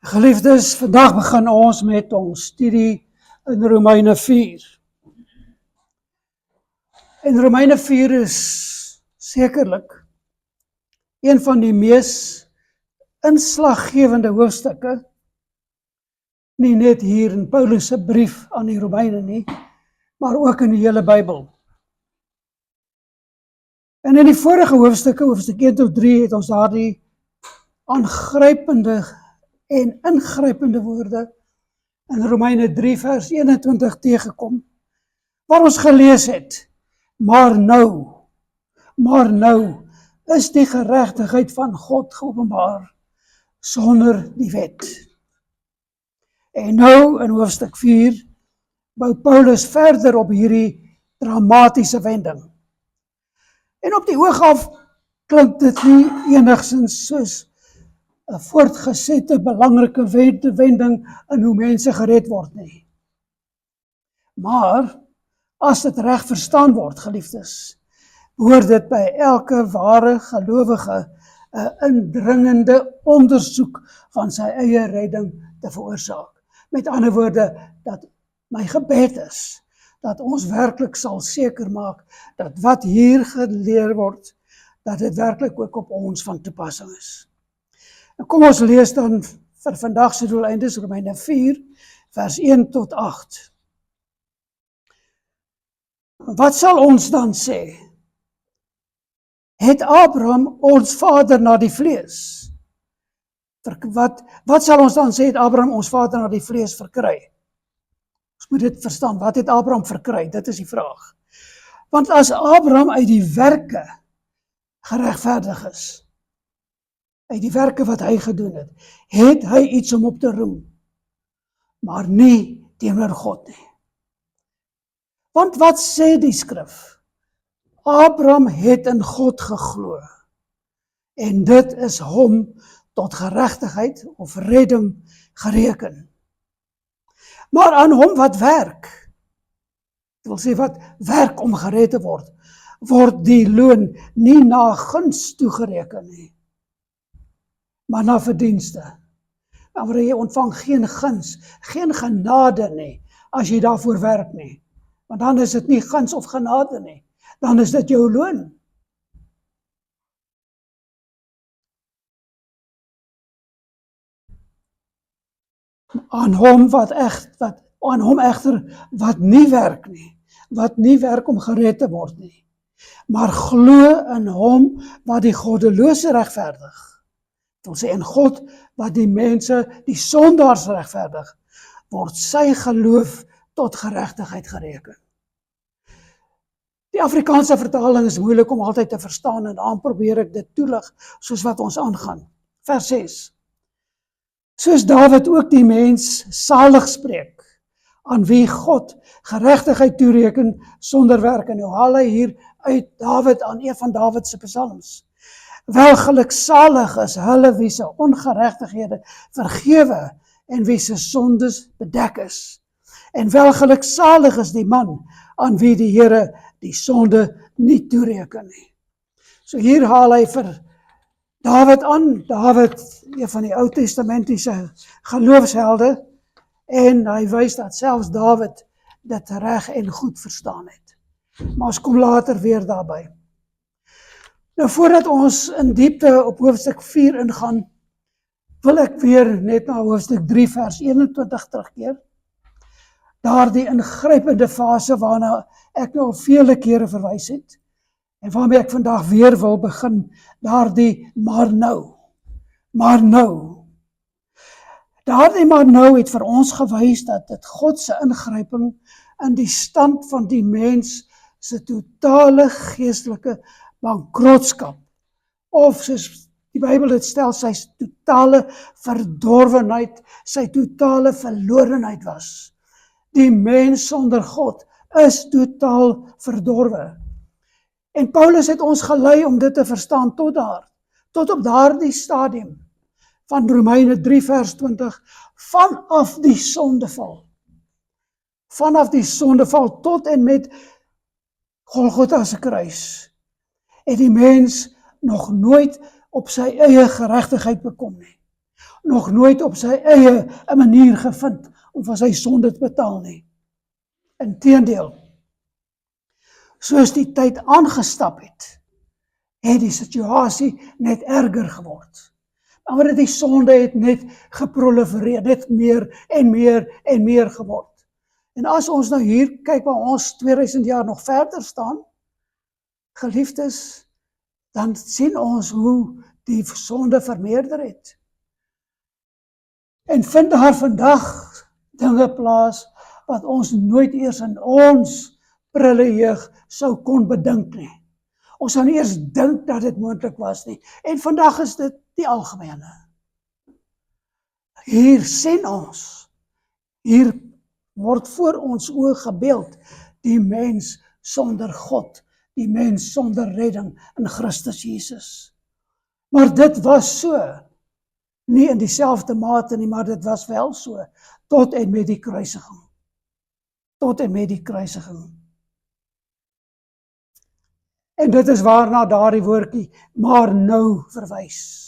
Geliefdes, vandag begin ons met ons studie in Romeine 4. En Romeine 4 is sekerlik een van die mees inslaggewende hoofstukke, nie net hier in Paulus se brief aan die Romeine nie, maar ook in die hele Bybel. En in die vorige hoofstukke, hoofstuk 1 tot 3, het ons daardie aangrypende en ingrypende woorde in Romeine 3 vers 21 tegekom, waar ons gelees het, maar nou is die geregtigheid van God geopenbaar sonder die wet. En nou in hoofstuk 4 bou Paulus verder op hierdie dramatiese wending. En op die oog af klink dit nie enigstens soos 'n voortgesette belangrike wending in hoe mense gered word nie. Maar as dit reg verstaan word, geliefdes, behoort dit by elke ware gelowige 'n indringende ondersoek van sy eie redding te veroorsaak. Met ander woorde, dat my gebed is, dat ons werklik sal seker maak, dat wat hier geleer word, dat dit werklik ook op ons van toepassing is. En kom ons lees dan vir vandag se doeleindes Romeine 4, vers 1 tot 8. Wat sal ons dan sê? Het Abraham ons vader na die vlees? Wat sal ons dan sê, het Abraham ons vader na die vlees verkry? Ons moet dit verstaan, wat het Abraham verkry? Dit is die vraag. Want as Abraham uit die werke geregverdig is, uit die werke wat hy gedoen het, het hy iets om op te roem, maar nie teenoor God nie. Want wat sê die skrif? Abraham het in God geglo, en dit is hom tot geregtigheid of redding gereken. Maar aan hom wat werk, dit wil sê wat werk om gered te word, word die loon nie na guns toegereken nie, maar na verdienste. Maar jy ontvang geen guns, geen genade nie, as jy daarvoor werk nie. Want dan is dit nie guns of genade nie, dan is dit jou loon. Aan hom egter wat nie werk nie, wat nie werk om gered te word nie, maar glo in hom wat die goddelose regverdig. Dit wil sê in God wat die mense, die sondaars regverdig, word sy geloof tot geregtigheid gereken. Die Afrikaanse vertaling is moeilik om altyd te verstaan en dan probeer ek dit toelig soos wat ons aangaan. Vers 6. Soos Dawid ook die mens salig spreek, aan wie God geregtigheid toereken sonder werke. Nou haal hy hier uit Dawid aan een van Dawid se psalms. Wel geluksalig is hulle wie se ongeregtighede vergewe en wie se sondes bedek is. En wel geluksalig is die man aan wie die Here die sonde nie toereken nie. So hier haal hy vir Dawid aan, Dawid, een van die Ou Testamentiese geloofshelde, en hy wys dat selfs Dawid dit reg en goed verstaan het. Maar ons kom later weer daarby. Nou voordat ons in diepte op hoofstuk 4 ingaan, wil ek weer net na hoofstuk 3 vers 21 terugkeer. Daardie ingrypende fase waarna ek nou al vele kere verwys het, en waarmee ek vandag weer wil begin, daardie maar nou. Daardie maar nou het vir ons gewys dat dit God se ingryping in die stand van die mens se totale geestelike bankrotskap, of soos die Bybel dit stel, sy totale verdorwenheid, sy totale verlorenheid was. Die mens sonder God is totaal verdorwe. En Paulus het ons gelei om dit te verstaan tot op daardie stadium van Romeine 3 vers 20, vanaf die sondeval tot en met Golgotha se kruis, het die mens nog nooit op sy eie geregtigheid bekom nie. Nog nooit op sy eie 'n manier gevind om vir sy sonde te betaal nie. Inteendeel, soos die tyd aangestap het die situasie net erger geword. Maar die sonde het net geprolifereer, net meer en meer en meer geword. En as ons nou hier kyk waar ons 2000 jaar nog verder staan, geliefdes, dan sien ons hoe die sonde vermeerder het. En vind daar vandag dinge plaas wat ons nooit eers in ons prille jeug sou kon bedink nie. Ons sou nie eers dink dat dit moontlik was nie. En vandag is dit die algemene. Hier sien ons, hier word voor ons oë gebeeld die mens sonder God, die mens sonder redding in Christus Jesus. Maar dit was so, nie in dieselfde mate nie, maar dit was wel so, tot en met die kruisiging. Tot en met die kruisiging. En dit is waarna daardie woordjie, maar nou verwys.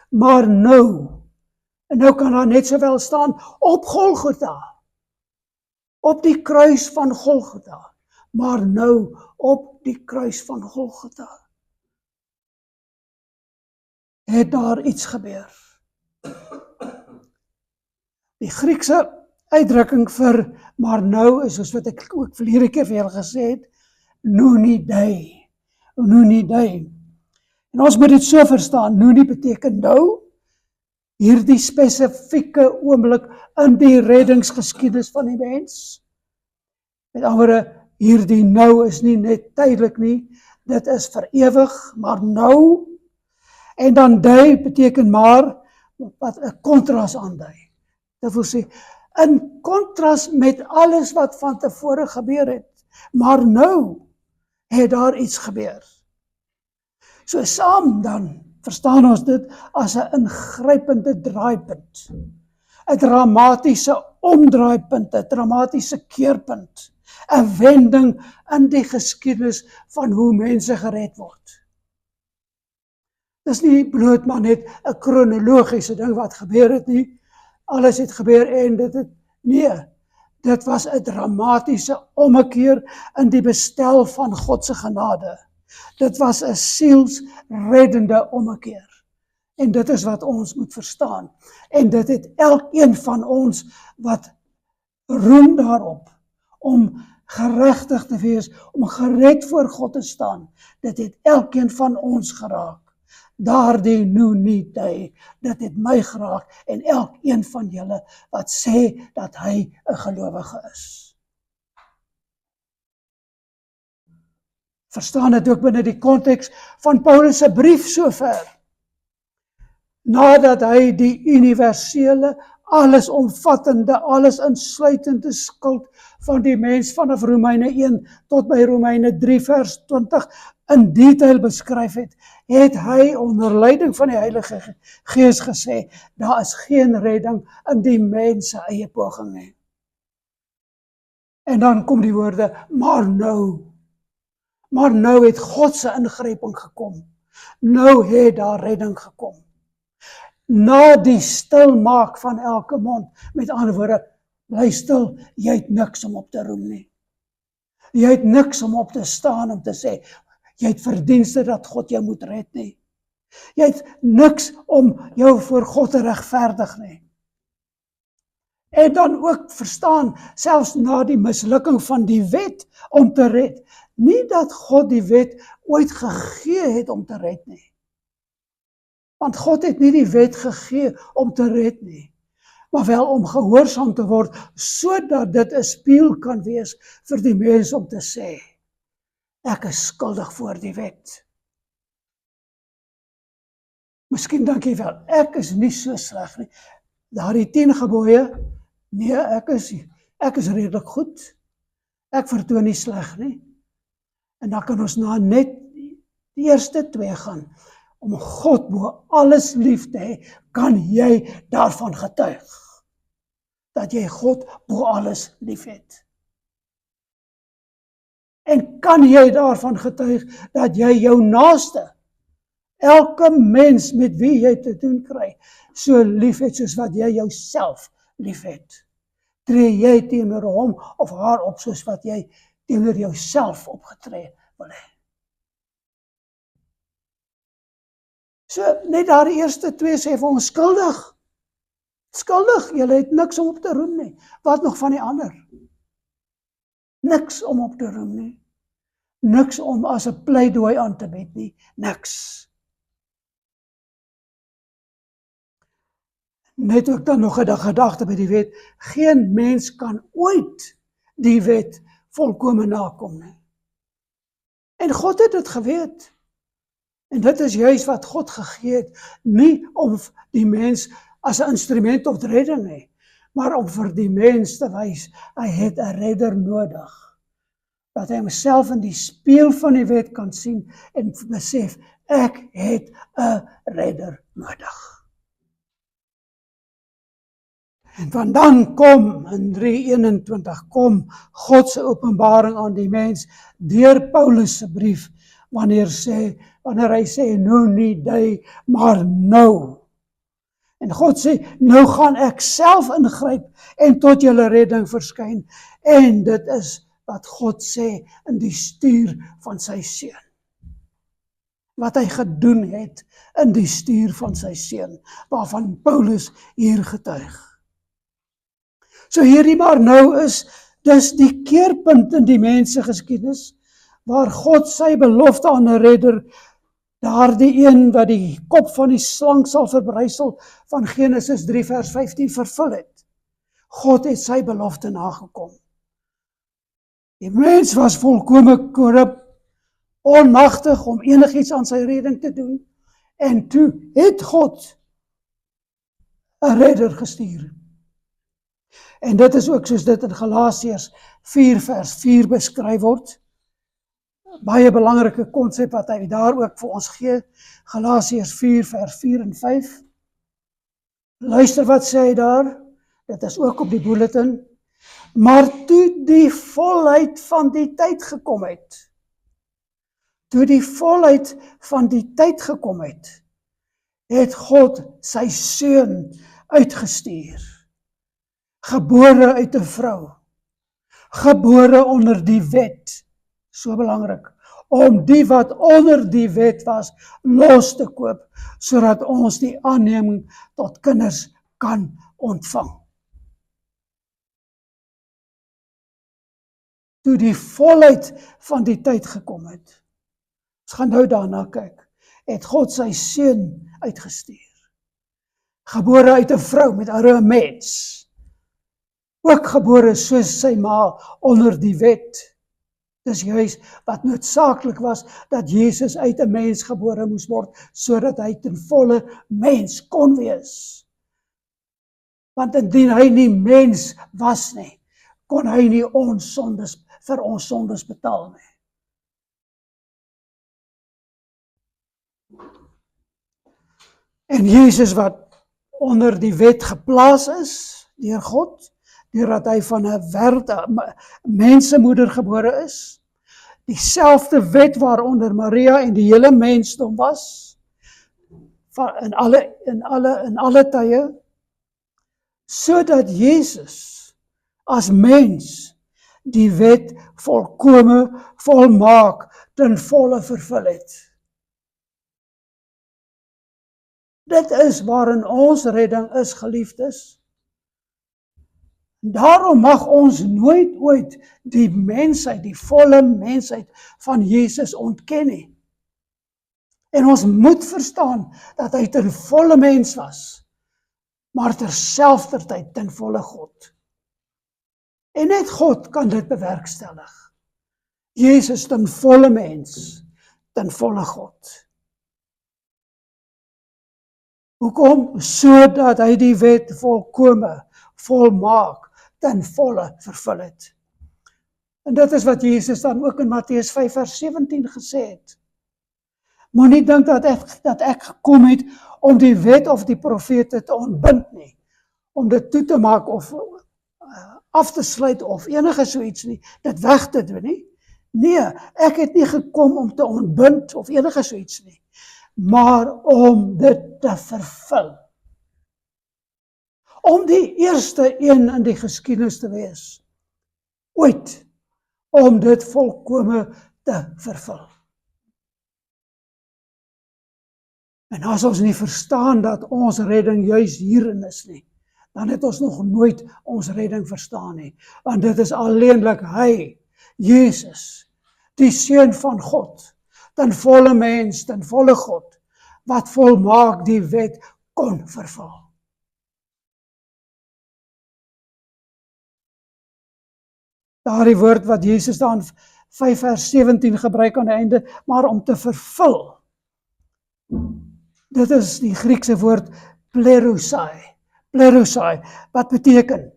Maar nou, en nou kan daar net sowel staan, op Golgotha. Op die kruis van Golgotha. Maar nou, op die kruis van Golgotha. Het daar iets gebeur. Die Griekse uitdrukking vir maar nou is, soos wat ek ook verlede keer vir julle gesê het, noonidei. Noonidei. En ons moet dit so verstaan, noni beteken nou, hierdie spesifieke oomblik in die reddingsgeskiedenis van die mens. Met ander woorde, hierdie nou is nie net tydelik nie, dit is vir ewig, maar nou. En dan dui beteken maar wat 'n kontras aandui. Dit wil sê, in kontras met alles wat van tevore gebeur het, maar nou het daar iets gebeur. So saam dan verstaan ons dit as 'n ingrypende draaipunt, 'n dramatiese omdraaipunt, 'n dramatiese keerpunt, 'n wending in die geskiedenis van hoe mense gered word. Dis nie bloot maar net 'n kronologiese ding wat gebeur het nie, alles het gebeur en nee, dit was 'n dramatiese ommekeer in die bestel van God se genade. Dit was 'n sielsreddende ommekeer. En dit is wat ons moet verstaan. En dit het elkeen van ons wat roem daarop, om geregtig te wees, om gered voor God te staan. Dit het elkeen van ons geraak. Daardie noonidei, dit het my geraak en elkeen van julle wat sê dat hy 'n gelowige is. Verstaan dit ook binne die konteks van Paulus se brief sover. Nadat hy die universele, allesomvattende, alles insluitende skuld van die mens vanaf Romeine 1 tot by Romeine 3 vers 20 in detail beskryf het, het hy onder leiding van die Heilige Gees gesê, daar is geen redding in die mens se eie poging nie. En dan kom die woorde, maar nou het God se ingryping gekom. Nou het daar redding gekom. Na die stilmaak van elke mond, met ander woorde, bly stil, jy het niks om op te roem nie. Jy het niks om op te staan om te sê, jy het verdienste dat God jou moet red nie. Jy het niks om jou voor God te regverdig nie. En dan ook verstaan, selfs na die mislukking van die wet om te red, nie dat God die wet ooit gegee het om te red nie. Want God het nie die wet gegee om te red nie, maar wel om gehoorsaam te word, sodat dit 'n spieël kan wees vir die mens om te sê, ek is skuldig voor die wet. Miskien dink jy wel, ek is nie so sleg nie. Daardie 10 gebooie, nee, ek is redelik goed. Ek vertoon nie sleg nie. En dan kan ons na net die eerste 2 gaan. Om God bo alles lief te hê, kan jy daarvan getuig. Dat jy God bo alles lief het. En kan jy daarvan getuig dat jy jou naaste elke mens met wie jy te doen kry, so lief het soos wat jy jouself lief het. Tree jy teenoor hom of haar op soos wat jy teenoor jouself opgetree wil hê. So, net daar die eerste twee sê vir ons skuldig. Skuldig, julle het niks om op te roem nie. Wat nog van die ander? Niks om op te roem nie. Niks om as 'n pleidooi aan te bied nie. Niks. Net ook dan nog 'n gedagte by die wet. Geen mens kan ooit die wet volkome nakom nie. En God het dit geweet. En dit is juist wat God gegee het, nie om die mens as 'n instrument tot redding nie, maar om vir die mens te wys, hy het 'n redder nodig. Dat hy homself in die spieël van die wet kan sien en besef, ek het 'n redder nodig. En van dan kom, in 3:21, kom God se openbaring aan die mens, deur Paulus se brief, wanneer hy sê, nou nie die, maar nou. En God sê, nou gaan ek self ingryp en tot julle redding verskyn. En dit is wat God sê in die stuur van sy seun. Wat hy gedoen het in die stuur van sy seun, waarvan Paulus hier getuig. So hierdie maar nou is dis die keerpunt in die mensgeskiedenis, waar God sy belofte aan 'n redder, daardie een wat die kop van die slang sal verbrysel, van Genesis 3 vers 15 vervul het. God het sy belofte nagekom. Die mens was volkome korrup, onmagtig om enigiets aan sy redding te doen, en toe het God 'n redder gestuur. En dit is ook soos dit in Galasiërs 4 vers 4 beskryf word. Baie belangrike konsep wat hy daar ook vir ons gee. Galasiërs 4 vers 4 en 5. Luister wat sê hy daar. Dit is ook op die bulletin. Maar toe die volheid van die tyd gekom het. Toe die volheid van die tyd gekom het, het God sy seun uitgestuur. Gebore uit 'n vrou. Gebore onder die wet. So belangrik. Om die wat onder die wet was, los te koop, sodat ons die aanneming tot kinders kan ontvang. Toe die volheid van die tyd gekom het, ons gaan nou daarna kyk, het God sy seun uitgestuur. Gebore uit 'n vrou met 'n mens. Ook gebore soos sy ma onder die wet. Dis juist wat noodsaaklik was, dat Jesus uit 'n mens gebore moes word, sodat hy ten volle mens kon wees. Want indien hy nie mens was nie, kon hy nie ons sondes vir ons sondes betaal nie. En Jesus wat onder die wet geplaas is deur God, deurdat hy van 'n mensemoeder gebore is, dieselfde wet waaronder Maria en die hele mensdom was, in alle tye, sodat Jesus as mens die wet volkome, volmaak, ten volle vervul het. Dit is waarin ons redding is, geliefdes. Daarom mag ons nooit ooit die mensheid, die volle mensheid van Jesus ontken nie. En ons moet verstaan dat hy ten volle mens was, maar terselfdertyd ten volle God. En net God kan dit bewerkstellig. Jesus ten volle mens, ten volle God. Hoekom? Sodat hy die wet volkome, volmaak, ten volle vervul het. En dit is wat Jesus dan ook in Matteus 5 vers 17 gesê het. Moenie dink dat ek gekom het om die wet of die profete te ontbind nie, om dit toe te maak of af te sluit of enige soets nie, dit weg te doen nie. Nee, ek het nie gekom om te ontbind of enige soets nie, maar om dit te vervul. Om die eerste een in die geskiedenis te wees, ooit, om dit volkome te vervul. En as ons nie verstaan dat ons redding juis hierin is nie, dan het ons nog nooit ons redding verstaan nie, want dit is alleenlik hy, Jesus, die Seun van God, ten volle mens, ten volle God, wat volmaak die wet kon vervul. Daardie woord wat Jesus dan 5 vers 17 gebruik aan die einde, maar om te vervul. Dit is die Griekse woord plerosai, wat beteken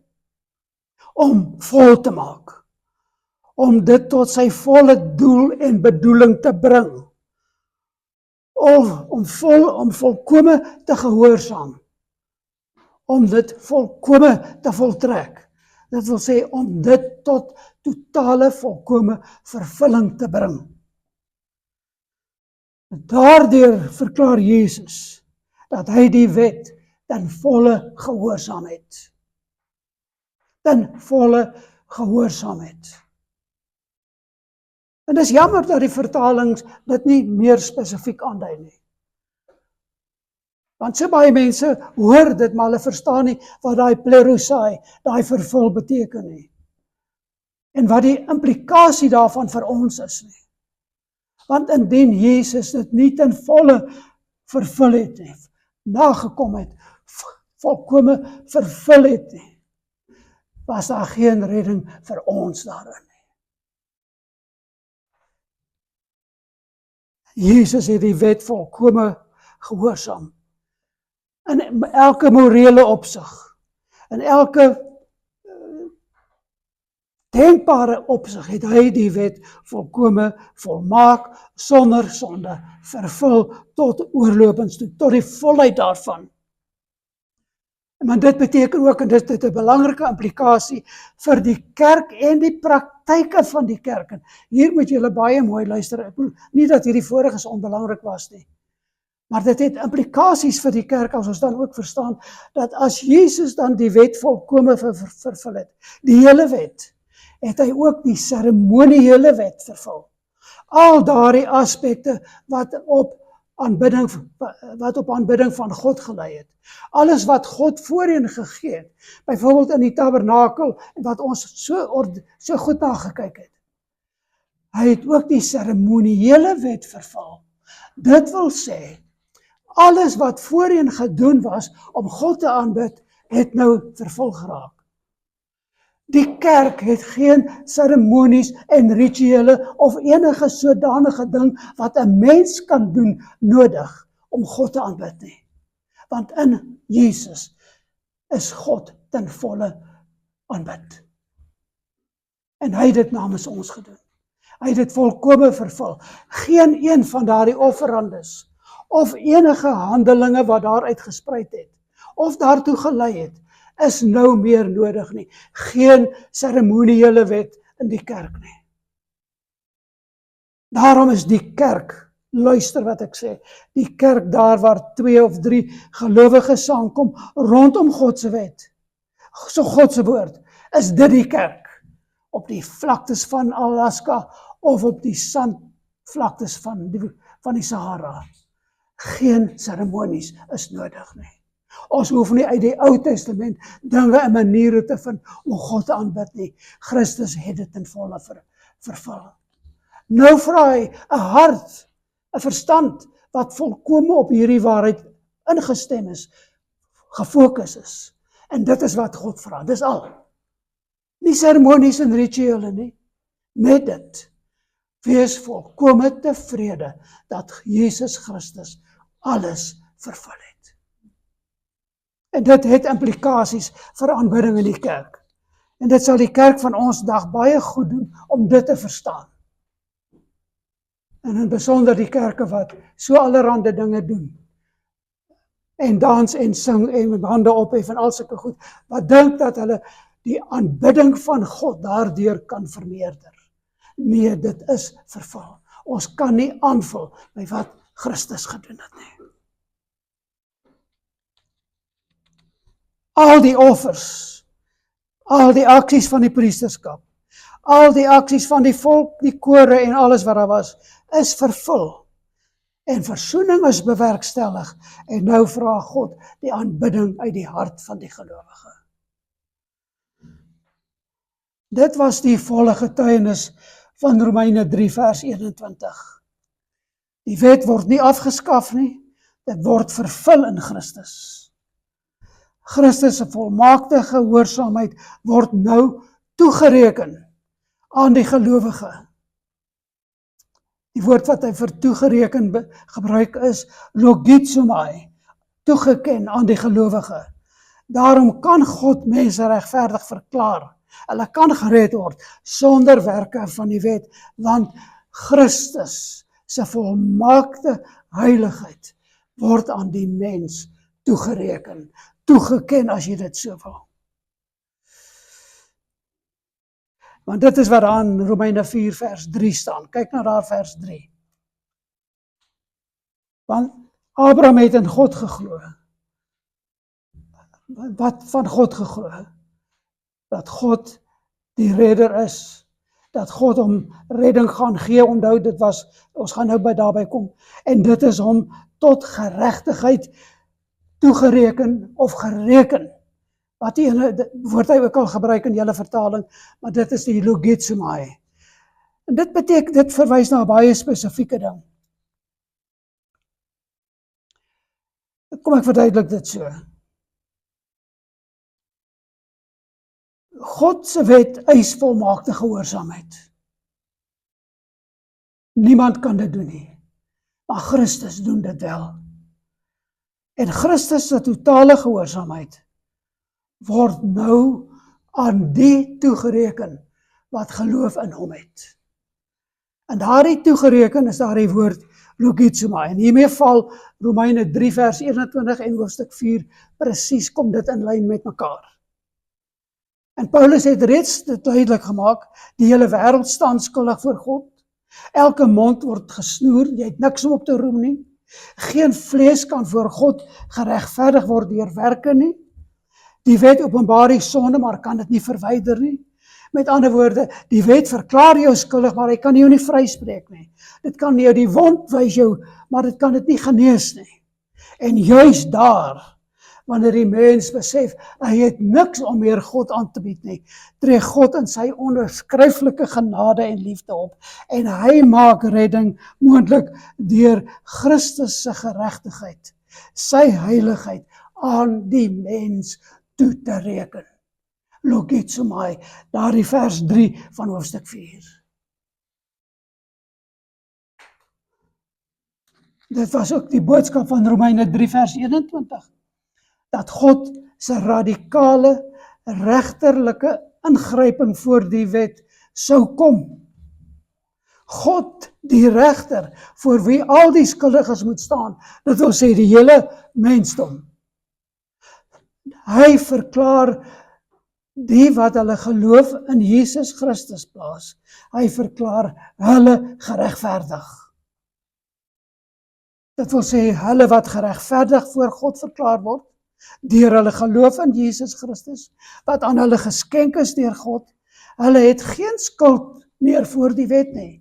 om vol te maak, om dit tot sy volle doel en bedoeling te bring, of om volkome te gehoorsaam, om dit volkome te voltrek. Dit wil sê om dit tot totale volkome vervulling te bring. Daardeur verklaar Jesus dat hy die wet ten volle gehoorsaam het. Ten volle gehoorsaam het. En dis jammer dat die vertalings dit nie meer spesifiek aandui nie. Want so baie mense hoor dit, maar hulle verstaan nie wat daai plerosai, daai vervul beteken nie. En wat die implikasie daarvan vir ons is nie. Want indien Jesus dit nie ten volle vervul het nie, nagekom het, volkome vervul het nie, was daar geen redding vir ons daarin nie. Jesus het die wet volkome gehoorsaam. In elke morele opsig, in elke denkbare opsig het hy die wet volkome volmaak, sonder sonde, vervul tot oorlopends toe, tot die volheid daarvan. Maar dit beteken ook, en dit het 'n belangrike implikasie vir die kerk en die praktyke van die kerk. En hier moet julle baie mooi luister, ek bedoel nie dat hierdie voriges onbelangrik was nie, maar dit het implikasies vir die kerk, as ons dan ook verstaan, dat as Jesus dan die wet volkome vervul het, die hele wet, het hy ook die seremoniele wet vervul. Al daardie aspekte wat op aanbidding van God gelei het. Alles wat God voorheen gegee het, byvoorbeeld in die tabernakel, en wat ons so goed nagekyk het. Hy het ook die seremoniele wet vervul. Dit wil sê, alles wat voorheen gedoen was om God te aanbid, het nou vervul geraak. Die kerk het geen seremonies en rituele of enige sodanige ding wat 'n mens kan doen nodig om God te aanbid nie. Want in Jesus is God ten volle aanbid. En hy het dit namens ons gedoen. Hy het dit volkome vervul. Geen een van daardie offerandes of enige handelinge wat daaruit gesprei het of daartoe gelei het, is nou meer nodig nie. Geen seremoniele wet in die kerk nie. Daarom is die kerk, luister wat ek sê, die kerk daar waar 2 of 3 gelowiges saamkom rondom God se wet, so God se woord, is dit die kerk. Op die vlaktes van Alaska of op die sandvlaktes van die Sahara. Geen seremonies is nodig nie. Ons hoef nie uit die Ou Testament dinge en maniere te vind om God te aanbid nie. Christus het dit in volle vervul. Nou vra hy 'n hart, 'n verstand wat volkome op hierdie waarheid ingestem is, gefokus is. En dit is wat God vra, dis al. Nie seremonies en rituele nie, net dit. Wees volkome tevrede dat Jesus Christus alles vervul het. En dit het implikasies vir aanbidding in die kerk. En dit sal die kerk van ons dag baie goed doen om dit te verstaan. En in besonder die kerke wat so allerhande dinge doen. En dans en sing en met hande ophef en al sulke goed. Wat dink dat hulle die aanbidding van God daardeur kan vermeerder. Nee, dit is vervul. Ons kan nie aanvul by wat Christus gedoen het nie. Al die offers, al die aksies van die priesterskap, al die aksies van die volk, die kore en alles wat daar was, is vervul. En versoening is bewerkstellig. En nou vra God die aanbidding uit die hart van die gelowige. Dit was die volle getuienis van Romeine 3 vers 21. Die wet word nie afgeskaf nie, dit word vervul in Christus. Christus se volmaakte gehoorsaamheid word nou toegereken aan die gelowige. Die woord wat hy vir toegereken gebruik is logizomai, toegeken aan die gelowige. Daarom kan God mense regverdig verklaar. Hulle kan gered word sonder werke van die wet, want Christus se volmaakte heiligheid word aan die mens toegereken, toegeken as jy dit so wil. Want dit is wat aan Romeine 4 vers 3 staan. Kyk na daar vers 3. Want Abraham het in God geglo. Wat van God geglo? Dat God die redder is. Dat God hom redding gaan gee. Onthou, dit was, ons gaan nou daarby kom. En dit is hom tot geregtigheid toegereken of gereken. Wat die woord hy ook al gebruik in julle vertaling, maar dit is die logizomai. En dit beteken, dit verwys na 'n baie spesifieke ding. Kom ek verduidelik dit so. God se wet eis volmaakte gehoorsaamheid. Niemand kan dit doen nie, maar Christus doen dit wel. En Christus se totale gehoorsaamheid word nou aan die toegereken wat geloof in hom het. En daardie toegereken is daardie woord logizomai. En hiermee val Romeine 3 vers 21 en hoofstuk 4 presies kom dit in lyn met mekaar. En Paulus het reeds dit duidelik gemaak, die hele wêreld staan skuldig voor God. Elke mond word gesnoer, jy het niks om op te roem nie. Geen vlees kan voor God geregverdig word deur werke nie. Die wet openbaar die sonde, maar kan dit nie verwyder nie. Met ander woorde, die wet verklaar jou skuldig, maar hy kan jou nie vryspreek nie. Dit kan jou die wond wys jou, maar dit kan dit nie genees nie. En juis daar, wanneer die mens besef, hy het niks om meer God aan te bied nie, tree God in sy onbeskryflike genade en liefde op, en hy maak redding moontlik deur Christus se geregtigheid, sy heiligheid aan die mens toe te reken. Logizomai, daardie vers 3 van hoofstuk 4. Dit was ook die boodskap van Romeine 3 vers 21. Dat God se radikale, regterlike ingryping voor die wet sou kom. God, die regter, voor wie al die skuldiges moet staan, dit wil sê die hele mensdom. Hy verklaar die wat hulle geloof in Jesus Christus plaas. Hy verklaar hulle geregverdig. Dit wil sê hulle wat geregverdig voor God verklaar word, deur hulle geloof in Jesus Christus, wat aan hulle geskenk is deur God, hulle het geen skuld meer voor die wet nie.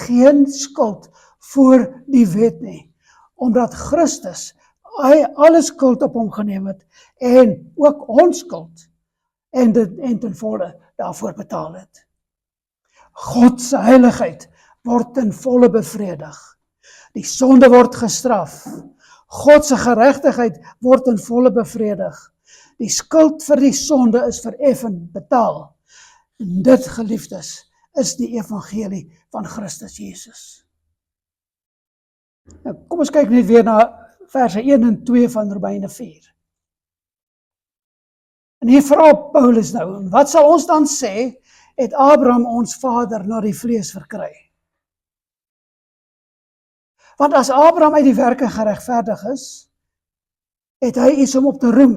Geen skuld voor die wet nie, omdat Christus alle skuld op hom geneem het, en ook ons skuld, en ten volle daarvoor betaal het. God se heiligheid word ten volle bevredig. Die sonde word gestraf. God se geregtigheid word in volle bevredig. Die skuld vir die sonde is vereffen, betaal. En dit, geliefdes, is die evangelie van Christus Jesus. Nou, kom ons kyk net weer na verse 1 en 2 van Romeine 4. En hier vra Paulus nou, wat sal ons dan sê, het Abraham ons vader na die vlees verkry? Want as Abraham uit die werke geregverdig is, het hy iets om op te roem,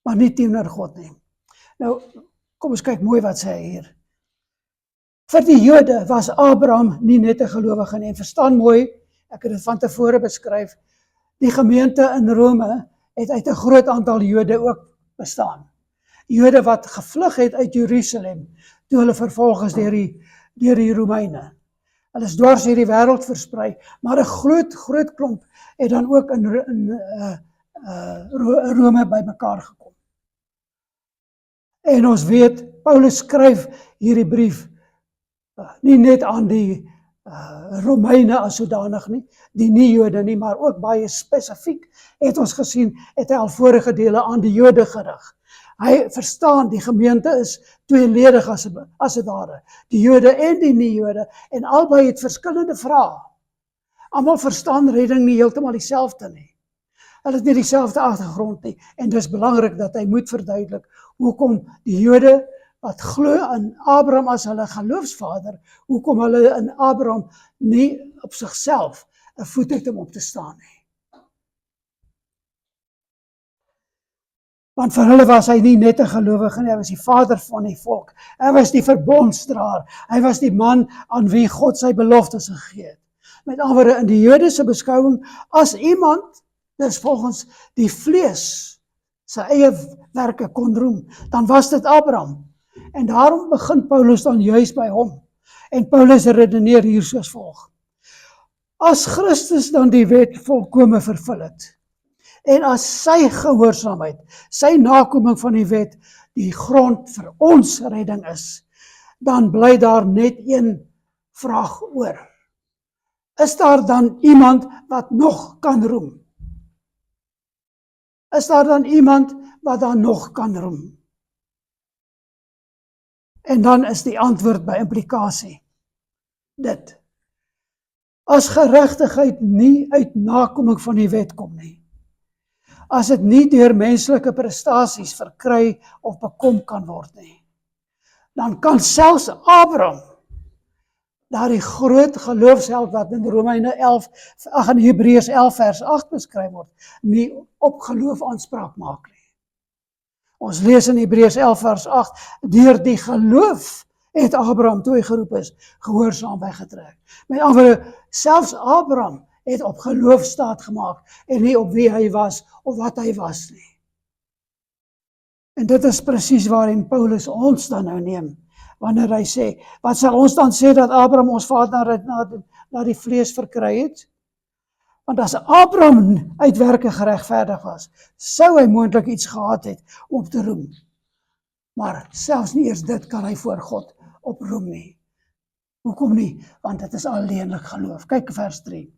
maar nie teenoor God nie. Nou, kom ons kyk mooi wat sê hy hier. Vir die Jode was Abraham nie net 'n gelowige nie, en verstaan mooi, ek het dit van tevore beskryf, die gemeente in Rome het uit 'n groot aantal Jode ook bestaan. Jode wat gevlug het uit Jerusalem, toe hulle vervolg is deur die Romeine. Hulle is dwars hierdie wêreld versprei, maar 'n groot klomp het dan ook in Rome bymekaar gekom. En ons weet, Paulus skryf hierdie brief nie net aan die Romeine as sodanig nie, die nie-Jode nie, maar ook baie spesifiek, het ons gesien, het hy al vorige dele aan die Jode gerig. Hy verstaan, die gemeente is tweeledig as het ware, die Jode en die nie-Jode, en albei het verskillende vrae. Almal verstaan redding nie heeltemal dieselfde nie. Hulle het nie dieselfde agtergrond nie, en dis belangrik dat hy moet verduidelik, hoekom die Jode wat glo in Abraham as hulle geloofsvader, hoekom hulle in Abraham nie op sigself 'n voet het om op te staan nie. Want vir hulle was hy nie net 'n gelowige nie, hy was die vader van die volk, hy was die verbondsdraer, hy was die man aan wie God sy beloftes gegee het. Met ander woorde, in die Jodese beskouing, as iemand, dis volgens die vlees, sy eie werke kon roem, dan was dit Abraham. En daarom begin Paulus dan juis by hom. En Paulus redeneer hier soos volg. As Christus dan die wet volkome vervul het, en as sy gehoorsaamheid, sy nakoming van die wet, die grond vir ons redding is, dan bly daar net een vraag oor. Is daar dan iemand wat nog kan roem? Is daar dan iemand wat dan nog kan roem? En dan is die antwoord by implikasie dit. As geregtigheid nie uit nakoming van die wet kom nie, as dit nie deur menslike prestasies verkry of bekom kan word nie, dan kan selfs Abraham, daardie groot geloofsheld wat in in Hebreërs 11 vers 8 beskryf word, nie op geloof aanspraak maak nie. Ons lees in Hebreërs 11 vers 8, deur die geloof het Abraham, toe hy geroep is, gehoorsaam weggetrek. Met ander woorde, selfs Abraham het op geloof staat gemaak en nie op wie hy was of wat hy was nie. En dit is presies waarin Paulus ons dan nou neem, wanneer hy sê, wat sal ons dan sê dat Abraham ons vader na die vlees verkry het? Want as Abraham uit werke geregverdig was, sou hy moontlik iets gehad het om te roem. Maar selfs nie eers dit kan hy voor God oproem nie. Hoekom nie? Want dit is alleenlik geloof. Kyk vers 3.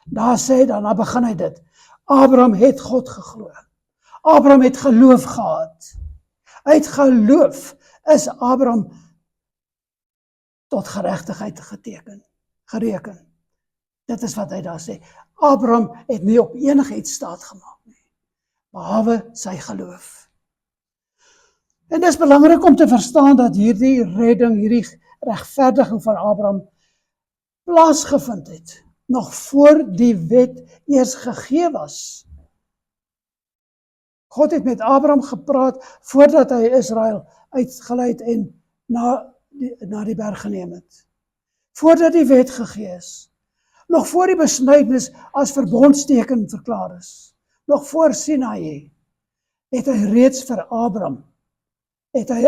Daar sê dan begin hy dit. Abraham het God geglo. Abraham het geloof gehad. Uit geloof is Abraham tot geregtigheid gereken. Dit is wat hy daar sê. Abraham het nie op enigiets staat gemaak nie, behalwe sy geloof. En dit is belangrik om te verstaan dat hierdie redding, hierdie regverdiging van Abraham plaasgevind het, nog voor die wet eers gegee was. God het met Abraham gepraat voordat hy Israel uitgelei het en na die berg geneem het. Voordat die wet gegee is. Nog voor die besnydenis as verbondsteken verklaar is. Nog voor Sinaï het hy reeds vir Abraham, het hy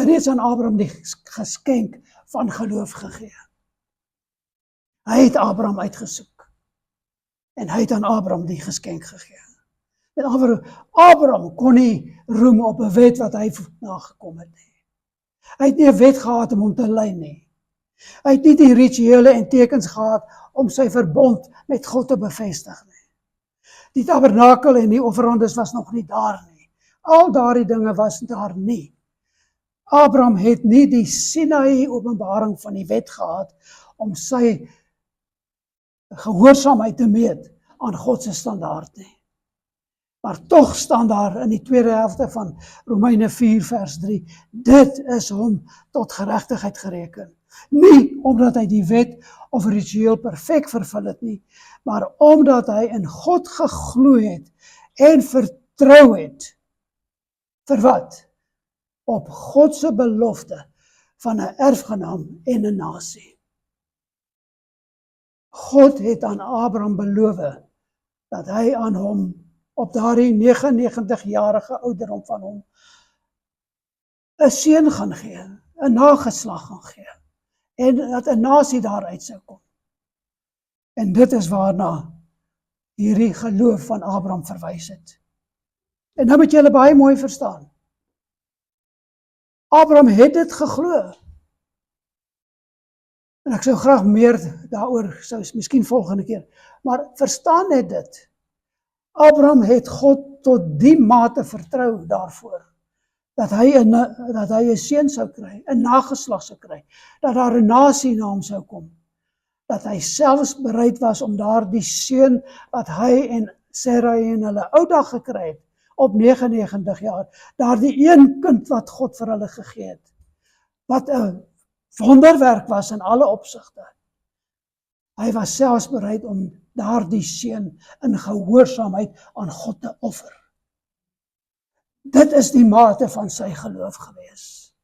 reeds aan Abraham die geskenk van geloof gegee. Hy het Abraham uitgesoek en hy het aan Abraham die geskenk gegee. Met ander woorde, Abraham kon nie roem op 'n wet wat hy nagekom het nie. Hy het nie 'n wet gehad om hom te lei nie. Hy het nie die rituele en tekens gehad om sy verbond met God te bevestig nie. Die tabernakel en die offerandes was nog nie daar nie. Al daardie dinge was daar nie. Abraham het nie die Sinaï openbaring van die wet gehad om sy gehoorsaamheid te meet aan God se standaard nie. Maar tog staan daar in die tweede helfte van Romeine 4 vers 3, dit is hom tot geregtigheid gereken. Nie omdat hy die wet of ritueel perfek vervul het nie, maar omdat hy in God geglo het en vertrou het. Vir wat? Op God se belofte van 'n erfgenaam en 'n nasie. God het aan Abraham beloof dat hy aan hom op daardie 99-jarige ouderdom van hom 'n seun gaan gee, 'n nageslag gaan gee, en dat 'n nasie daaruit sou kom. En dit is waarna hierdie geloof van Abraham verwys het. En nou moet julle baie mooi verstaan. Abraham het dit geglo. En ek sou graag meer daaroor sou miskien volgende keer. Maar verstaan net dit. Abraham het God tot die mate vertrou daarvoor, dat hy 'n seun sou kry, 'n nageslag sou kry, dat daar 'n nasie na hom sou kom, dat hy selfs bereid was om daardie seun wat hy en Sarai in hulle ou dag gekry het, op 99 jaar, daardie een kind wat God vir hulle gegee het, wat 'n wonderwerk was in alle opsigte. Hy was selfs bereid om daardie seun in gehoorsaamheid aan God te offer. Dit is die mate van sy geloof gewees.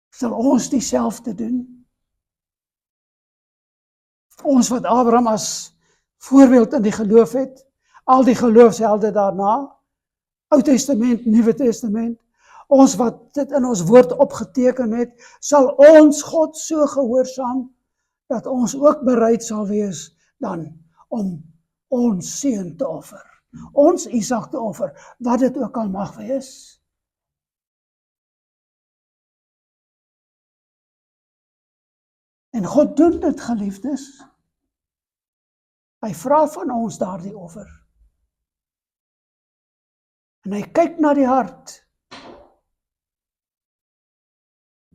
Sal ons dieselfde doen? Ons wat Abraham as voorbeeld in die geloof het, al die geloofshelde daarna, Ou Testament, Nuwe Testament, ons wat dit in ons woord opgeteken het, sal ons God so gehoorsaam, dat ons ook bereid sal wees dan om ons seun te offer, ons Isak te offer, wat dit ook al mag wees. En God doen dit, geliefdes. Hy vra van ons daardie offer. En hy kyk na die hart.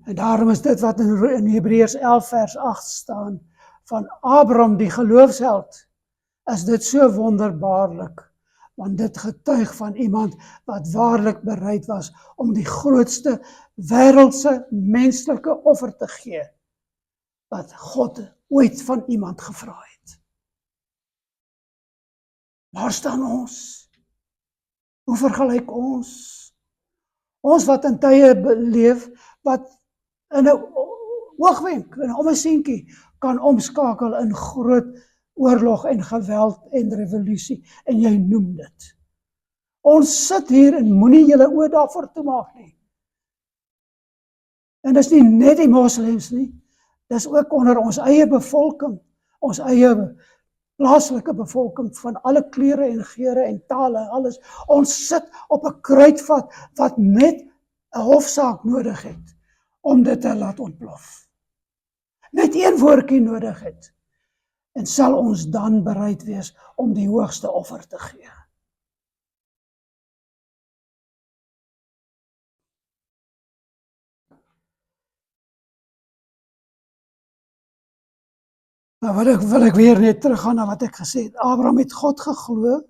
En daarom is dit wat in Hebreërs 11 vers 8 staan, van Abraham die geloofsheld, is dit so wonderbaarlik, want dit getuig van iemand wat waarlik bereid was om die grootste wêreldse menslike offer te gee, wat God ooit van iemand gevra het. Waar staan ons? Hoe vergelyk ons? Ons wat in tye beleef, wat in 'n oogwenk, in 'n ommesientjie, kan omskakel in groot oorlog en geweld en revolusie, en jy noem dit. Ons sit hier en moenie julle oë daarvoor toemaak nie. En dis nie net die moslems nie, dis ook onder ons eie bevolking, ons eie plaaslike bevolking van alle kleure en geure en tale, alles. Ons sit op 'n kruitvat wat net 'n hofsaak nodig het om dit te laat ontplof. Net een woordjie nodig het. En sal ons dan bereid wees om die hoogste offer te gee. Nou wil ek weer net teruggaan na wat ek gesê het. Abraham het God geglo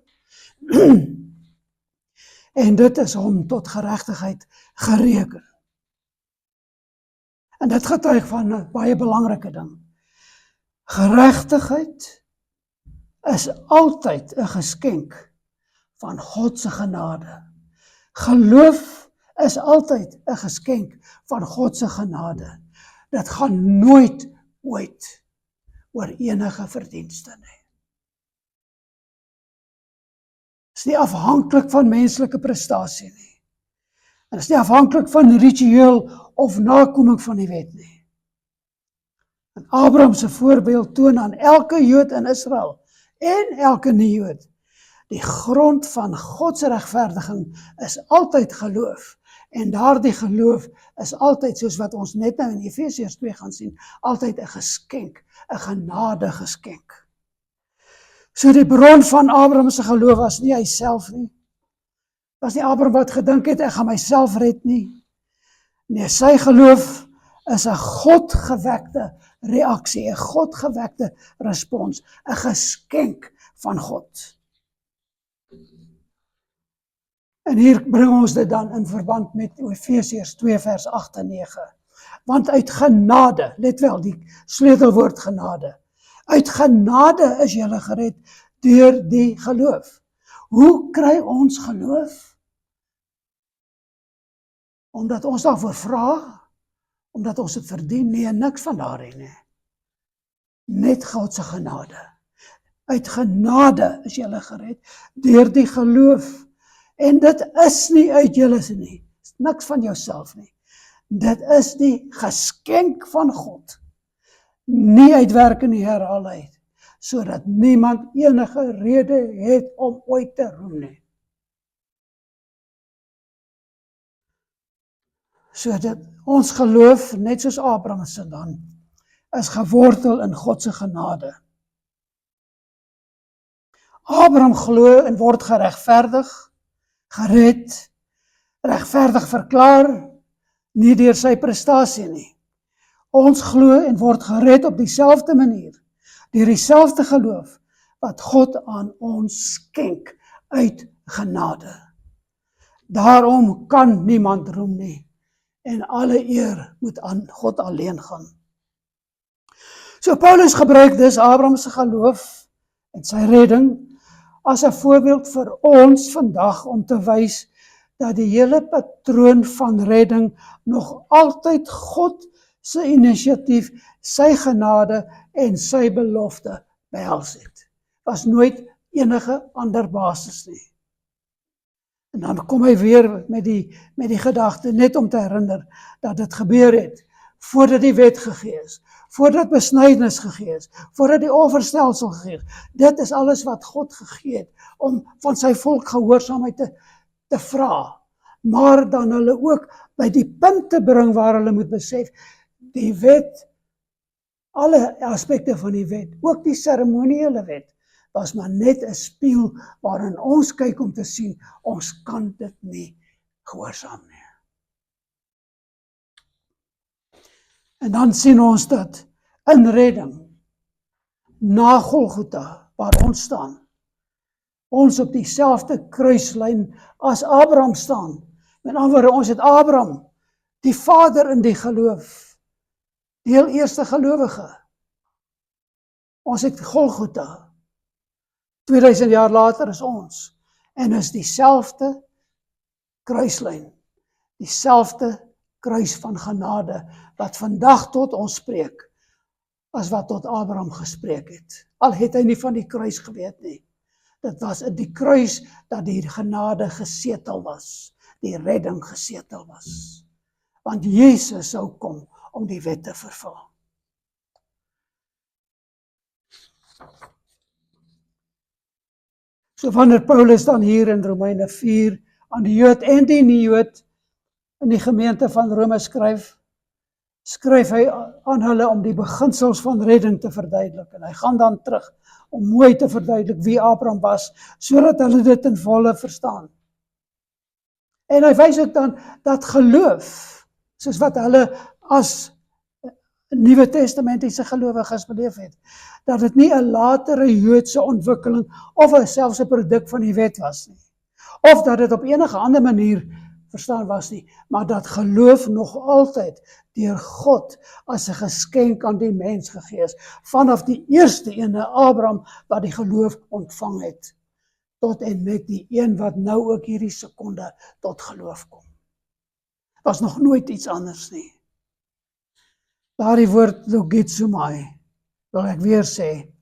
en dit is hom tot geregtigheid gereken. En dit getuig van 'n baie belangrike ding. Geregtigheid is altyd 'n geskenk van God se genade. Geloof is altyd 'n geskenk van God se genade. Dit gaan nooit ooit oor enige verdienste nie. Dit is nie afhanklik van menslike prestasie nie. En dit is nie afhanklik van ritueel of nakoming van die wet nie. En Abraham se voorbeeld toon aan elke Jood in Israel en elke nie-Jood, die grond van God se regverdiging is altyd geloof. En daardie geloof is altyd, soos wat ons net nou in Efesiërs 2 gaan sien, altyd 'n geskenk, 'n genade geskenk. So die bron van Abraham se geloof was nie hy self nie. Was nie Abraham wat gedink het, ek gaan myself red nie. Nee, sy geloof is 'n Godgewekte reaksie, 'n Godgewekte respons, 'n geskenk van God. En hier bring ons dit dan in verband met Efesiërs 2 vers 8 en 9. Want uit genade, let wel die sleutelwoord genade, uit genade is julle gered deur die geloof. Hoe kry ons geloof? Omdat ons daarvoor vra, omdat ons het verdien, nee, niks van daarin nie. Net God se genade. Uit genade is julle gered, deur die geloof. En dit is nie uit julle nie, niks van jouself nie. Dit is die geskenk van God, nie uit werk in die herhaal uit, sodat niemand enige rede het om ooit te roem nie. Sodat ons geloof, net soos Abraham se dan, is gewortel in God se genade. Abraham glo en word geregverdig, gered, regverdig verklaar, nie deur sy prestasie nie. Ons glo en word gered op dieselfde manier, deur dieselfde geloof, wat God aan ons skenk uit genade. Daarom kan niemand roem nie, en alle eer moet aan God alleen gaan. So Paulus gebruik dus Abraham se geloof en sy redding as 'n voorbeeld vir ons vandag om te wys dat die hele patroon van redding nog altyd God se inisiatief, sy genade en sy belofte behels het. Was nooit enige ander basis nie. En dan kom hy weer met die gedagte, net om te herinner dat dit gebeur het, voordat die wet gegee is, voordat besnydenis gegee is, voordat die offerstelsel gegee is. Dit is alles wat God gegee het, om van sy volk gehoorsaamheid te vra, maar dan hulle ook by die punt te bring waar hulle moet besef, die wet, alle aspekte van die wet, ook die seremoniele wet, was maar net 'n spieël waarin ons kyk om te sien, ons kan dit nie gehoorsaam nie. En dan sien ons dat in redding, na Golgotha, waar ons staan, ons op dieselfde kruislyn as Abraham staan. Met ander woorde, ons het Abraham, die vader in die geloof, die heel eerste gelowige. Ons het Golgotha. 2000 jaar later is ons, en is dieselfde kruislyn, dieselfde kruis van genade, wat vandag tot ons spreek, as wat tot Abraham gespreek het. Al het hy nie van die kruis geweet nie. Dit was in die kruis dat die genade gesetel was, die redding gesetel was. Want Jesus sou kom om die wet te vervul. So wanneer Paulus dan hier in Romeine 4 aan die Jood en die nie-Jood in die gemeente van Rome skryf hy aan hulle om die beginsels van redding te verduidelik. En hy gaan dan terug om mooi te verduidelik wie Abraham was, sodat hulle dit in volle verstaan. En hy wys ook dan dat geloof, soos wat hulle as Nuwe Testamentiese gelowiges beleef het, dat dit nie 'n latere Joodse ontwikkeling of selfs 'n produk van die wet was nie, of dat dit op enige ander manier verstaan was nie, maar dat geloof nog altyd deur God as 'n geskenk aan die mens gegee is, vanaf die eerste ene Abraham wat die geloof ontvang het, tot en met die een wat nou ook hierdie sekonde tot geloof kom. Was nog nooit iets anders nie. Daardie woord logizomai, wil ek weer sê,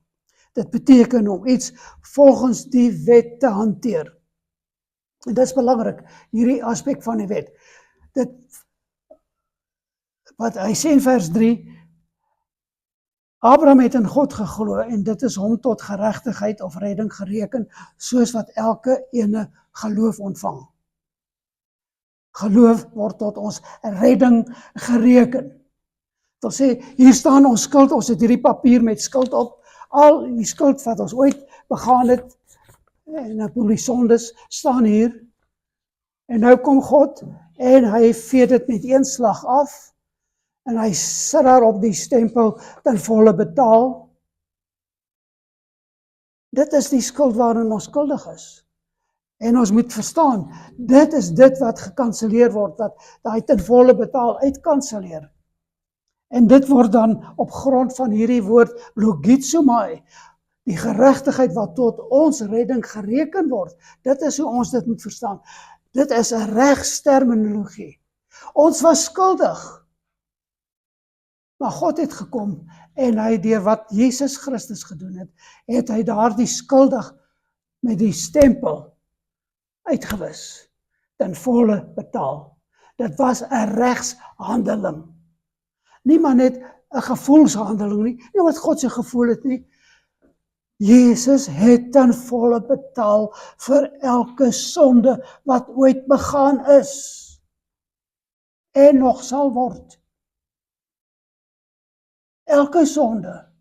dit beteken om iets volgens die wet te hanteer. En dit is belangrik, hierdie aspek van die wet. Dit, wat hy sê in vers 3, Abraham het in God geglo en dit is hom tot geregtigheid of redding gereken, soos wat elke ene geloof ontvang. Geloof word tot ons redding gereken. Wil sê, hier staan ons skuld, ons het hierdie papier met skuld op, al die skuld wat ons ooit begaan het, en die sondes staan hier, en nou kom God, en hy vee dit met een slag af, en hy sit daar op die stempel, ten volle betaal. Dit is die skuld waarin ons skuldig is. En ons moet verstaan, dit is dit wat gekanseleer word, wat hy ten volle betaal uitkanseleer. En dit word dan op grond van hierdie woord logizomai, die geregtigheid wat tot ons redding gereken word. Dit is hoe ons dit moet verstaan. Dit is 'n regsterminologie. Ons was skuldig. Maar God het gekom en hy deur wat Jesus Christus gedoen het, het hy daardie skuldig met die stempel uitgewis, ten volle betaal. Dit was 'n regshandeling. Nie maar net 'n gevoelshandeling nie wat God se gevoel het nie. Jesus het ten volle betaal vir elke sonde wat ooit begaan is en nog sal word. Elke sonde.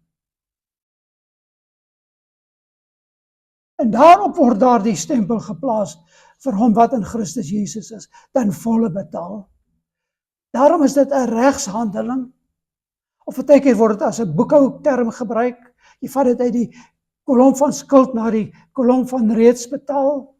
En daarop word daar die stempel geplaas vir hom wat in Christus Jesus is, ten volle betaal. Daarom is dit 'n regshandeling. Of partykeer word dit as 'n boekhouterm gebruik. Jy vat dit uit die kolom van skuld na die kolom van reeds betaal.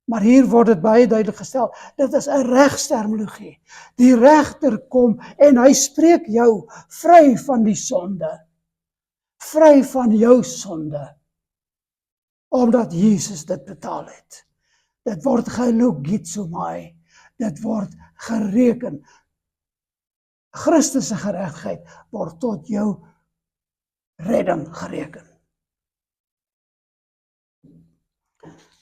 Maar hier word dit baie duidelik gestel. Dit is 'n regsterminologie. Die regter kom en hy spreek jou vry van die sonde. Vry van jou sonde. Omdat Jesus dit betaal het. Dit word gelogizomai. Dit word gereken. Christus se geregtigheid word tot jou redding gereken.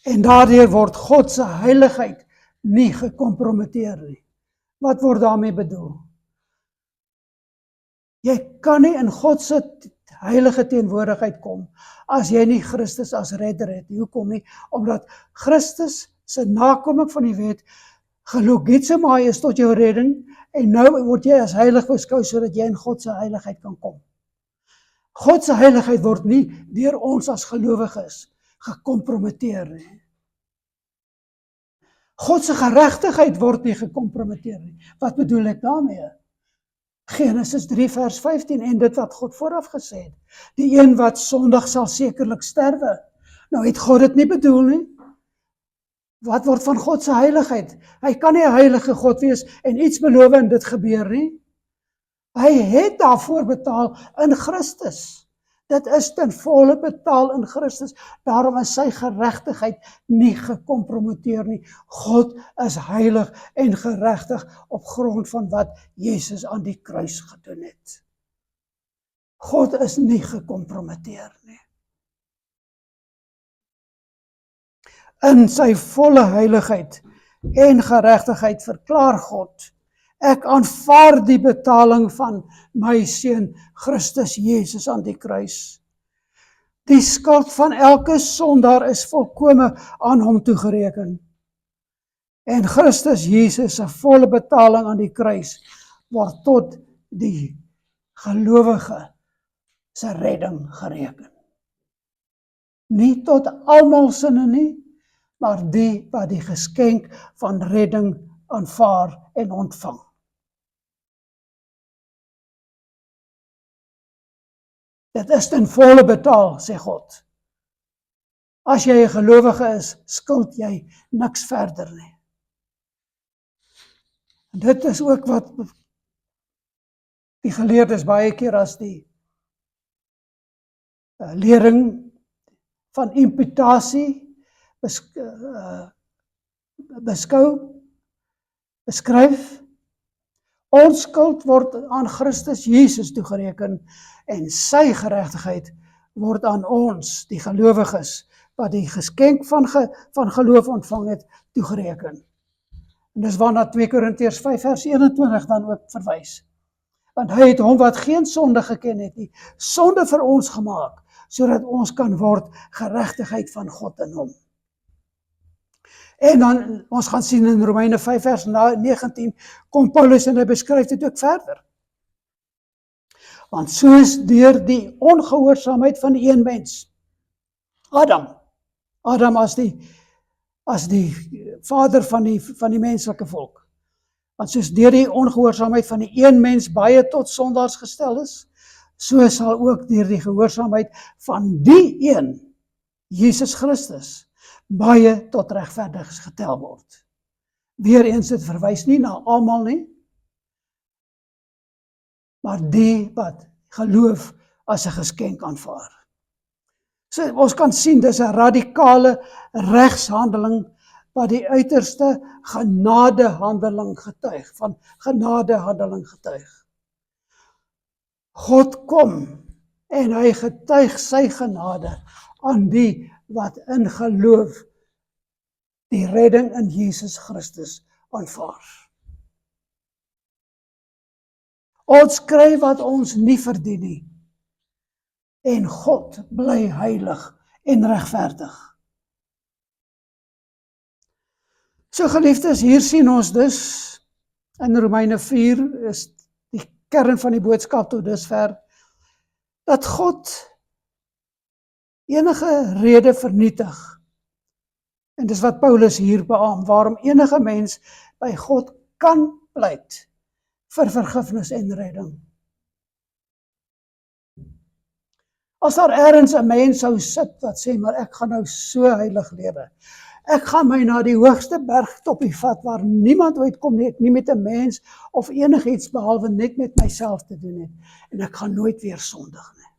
En daardeur word God se heiligheid nie gekompromiteer nie. Wat word daarmee bedoel? Jy kan nie in God se heilige teenwoordigheid kom as jy nie Christus as redder het. Hoekom nie? Omdat Christus se nakoming van die wet gelogizomai is tot jou redding en nou word jy as heilig beskou sodat jy in God se heiligheid kan kom. God se heiligheid word nie deur ons as gelowiges gekompromiteer nie. God se geregtigheid word nie gekompromiteer nie. Wat bedoel ek daarmee? Genesis 3 vers 15 en dit wat God vooraf gesê het. Die een wat sondig sal sekerlik sterwe. Nou het God dit nie bedoel nie. Wat word van God se heiligheid? Hy kan nie 'n heilige God wees en iets beloof en dit gebeur nie. Hy het daarvoor betaal in Christus. Dit is ten volle betaal in Christus. Daarom is sy geregtigheid nie gekompromiteer nie. God is heilig en geregtig op grond van wat Jesus aan die kruis gedoen het. God is nie gekompromiteer nie. In sy volle heiligheid en geregtigheid verklaar God: ek aanvaar die betaling van my seun Christus Jesus aan die kruis. Die skuld van elke sondaar is volkome aan hom toegereken. En Christus Jesus se volle betaling aan die kruis word tot die gelowige se redding gereken. Nie tot almal sinne nie, maar die wat die geskenk van redding aanvaar en ontvang. Dit is ten volle betaal, sê God. As jy 'n gelowige is, skuld jy niks verder nie. En dit is ook wat die geleerdes baie keer as die lering van imputasie beskryf. Ons skuld word aan Christus Jesus toegereken en sy geregtigheid word aan ons, die gelowiges, wat die geskenk van geloof ontvang het, toegereken. En dis waarna 2 Korintiërs 5 vers 21 dan ook verwys. Want hy het hom wat geen sonde geken het nie, sonde vir ons gemaak, sodat ons kan word geregtigheid van God in hom. En dan, ons gaan sien in Romeine 5 vers 19, kom Paulus en hy beskryf dit ook verder. Want soos deur die ongehoorsaamheid van die een mens, Adam as die vader van die menslike volk, want soos deur die ongehoorsaamheid van die een mens baie tot sondaars gestel is, so sal ook deur die gehoorsaamheid van die een, Jesus Christus, baie tot regverdiges getel word. Weereens, dit verwys nie na almal nie, maar die wat geloof as 'n geskenk aanvaar. So ons kan sien, dis 'n radikale regshandeling wat die uiterste genadehandeling getuig, van genadehandeling getuig. God kom en hy getuig sy genade aan die wat in geloof die redding in Jesus Christus aanvaar. Ons kry wat ons nie verdien nie. En God bly heilig en regverdig. So geliefdes, hier sien ons dus in Romeine 4 is die kern van die boodskap tot dusver, dat God enige rede vernietig. En dis wat Paulus hier beaam, waarom enige mens by God kan pleit vir vergifnis en redding. As daar ergens 'n mens sou sit wat sê, maar ek gaan nou so heilig lewe. Ek gaan my na die hoogste bergtoppie vat waar niemand ooit kom nie, nie met 'n mens of enigiets behalwe net met myself te doen het. En ek gaan nooit weer sondig nie.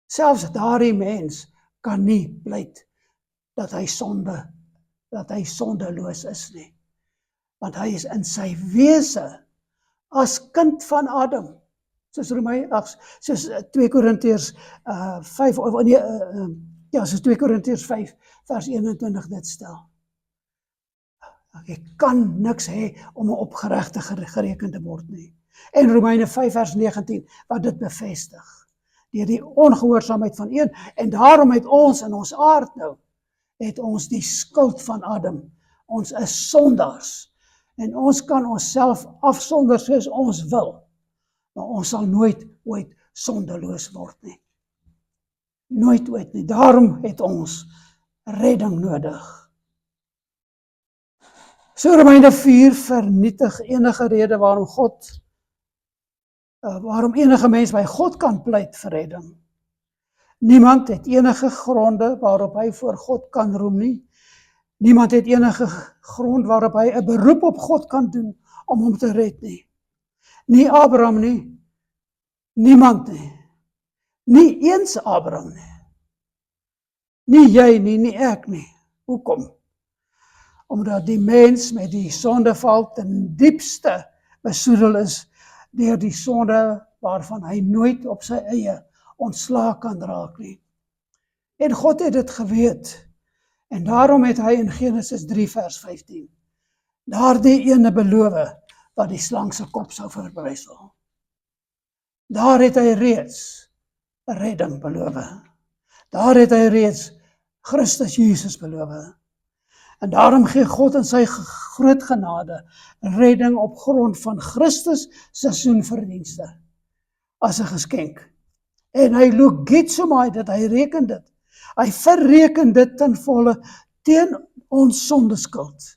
Selfs daardie mens kan nie pleit dat hy sondeloos is nie. Want hy is in sy wese as kind van Adam. Soos 2 Korintiërs 5 of nee, soos 2 Korintiërs 5 vers 21 dit stel. Ek kan niks hê om 'n opgeregte gereken te word nie. En Romeine 5 vers 19 wat dit bevestig. Deur die ongehoorsaamheid van een en daarom het ons in ons aard nou het ons die skuld van Adam. Ons is sondaars en ons kan onsself afsonder soos ons wil. Maar ons sal nooit ooit sondeloos word nie. Nooit ooit nie. Daarom het ons redding nodig. So Romeine 4 vernietig enige rede waarom enige mens by God kan pleit vir redding. Niemand het enige gronde waarop hy voor God kan roem nie. Niemand het enige grond waarop hy 'n beroep op God kan doen om hom te red nie. Nie Abraham nie, niemand nie, nie eens Abraham nie, nie jy nie, nie ek nie. Hoekom? Omdat die mens met die sondeval ten diepste besoedel is deur die sonde waarvan hy nooit op sy eie ontslae kan raak nie. En God het dit geweet, en daarom het hy in Genesis 3 vers 15 daardie ene beloof wat die slang se kop sou verbrysel. Daar het hy reeds redding beloof. Daar het hy reeds Christus Jesus beloof. En daarom gee God in sy groot genade redding op grond van Christus se seisoenverdienste as 'n geskenk. En hy logitsomai dat hy reken dit. Hy verreken dit ten volle teen ons sondeskuld.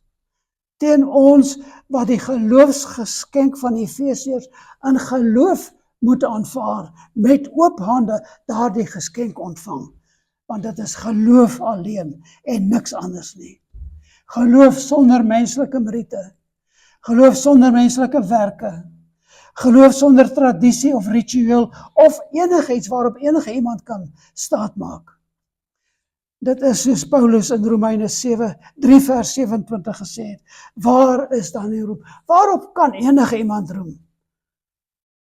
Teen ons wat die geloofsgeskenk van Efesiërs in geloof moet aanvaar, met oop hande daardie geskenk ontvang. Want dit is geloof alleen en niks anders nie. Geloof sonder menslike meriete. Geloof sonder menslike werke. Geloof sonder tradisie of ritueel of enigiets waarop enige iemand kan staatmaak. Dit is soos Paulus in Romeine 3 vers 27 gesê het. Waar is dan die roem? Waarop kan enige iemand roem?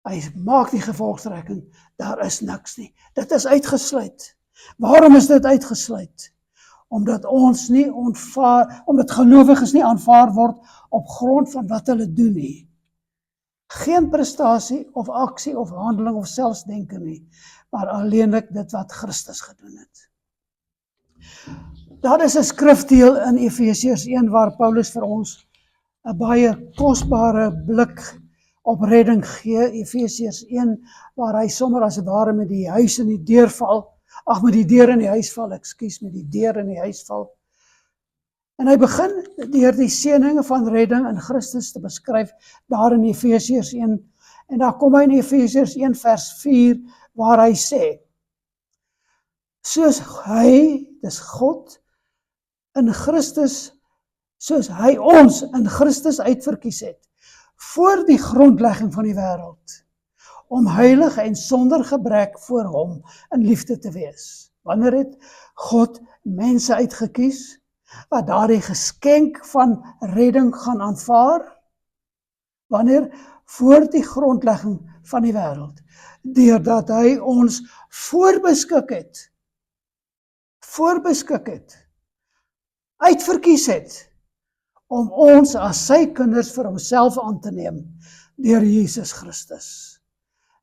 Hy maak die gevolgtrekking, daar is niks nie. Dit is uitgesluit. Waarom is dit uitgesluit? Omdat ons nie omdat gelowiges nie aanvaar word op grond van wat hulle doen nie. Geen prestasie of aksie of handeling of selfs denke nie, maar alleenlik dit wat Christus gedoen het. Daar is 'n skrifdeel in Efesiërs 1 waar Paulus vir ons 'n baie kosbare blik op redding gee, Efesiërs 1, waar hy sommer as het ware met die huis in die deur val, met die deur in die huis val, met die deur in die huis val. En hy begin deur die seëninge van redding in Christus te beskryf, daar in Efesiërs 1, en daar kom hy in Efesiërs 1 vers 4, waar hy sê, soos hy, dis God, in Christus, soos hy ons in Christus uitverkies het, voor die grondlegging van die wêreld, om heilig en sonder gebrek voor hom in liefde te wees. Wanneer het God mense uitgekies, wat daardie geskenk van redding gaan aanvaar? Wanneer voor die grondlegging van die wêreld, deurdat hy ons voorbeskik het, uitverkies het, om ons as sy kinders vir homself aan te neem, deur Jesus Christus,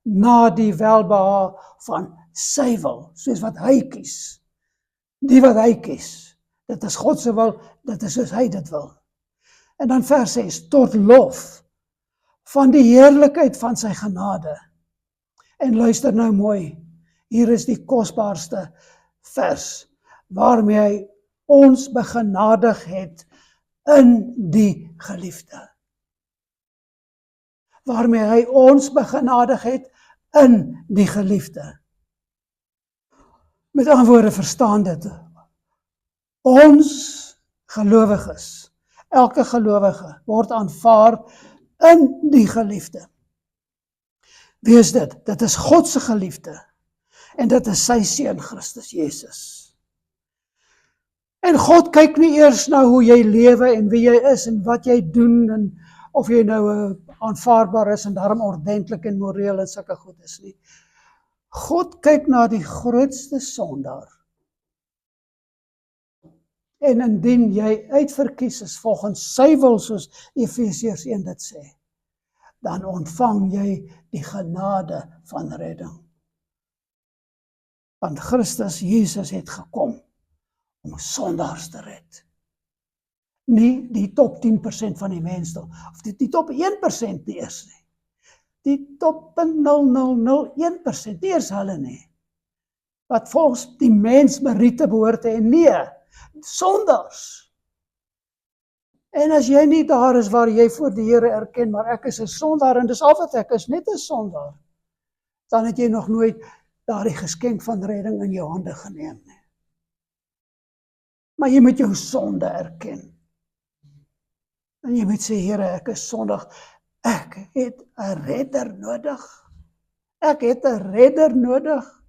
na die welbehae van sy wil, soos wat hy kies. Die wat hy kies, dit is God se wil, dit is soos hy dit wil. En dan vers 6, tot lof van die heerlikheid van sy genade. En luister nou mooi, hier is die kosbaarste vers, waarmee hy ons begenadig het in die geliefde. Waarmee hy ons begenadig het in die geliefde. Met ander woorde, verstaan dit. Ons gelowiges, elke gelowige, word aanvaar in die geliefde. Wie is dit? Dit is God se geliefde. En dit is sy seun Christus Jesus. En God kyk nie eers na hoe jy lewe en wie jy is en wat jy doen en of jy nou aanvaarbaar is en daarom ordentlik en moreel en sulke goed is nie. God kyk na die grootste sondaar. En indien jy uitverkies is volgens sy wil, soos Efesiërs 1 dit sê, dan ontvang jy die genade van redding. Want Christus Jesus het gekom om sondaars te red. Nie die top 10% van die mensdom, of die top 1% nie eers nie. Die top 0,001%, nie eers hulle nie. Wat volgens die mens meriete behoort en nie, sondaars. En as jy nie daar is waar jy voor die Here erken, maar ek is 'n sondaar en dis al wat ek is, net 'n sondaar, dan het jy nog nooit daardie geskenk van redding in jou hande geneem nie. Maar jy moet jou sonde erken. En jy moet sê, Here, ek is sondig. Ek het 'n redder nodig. Ek het 'n redder nodig.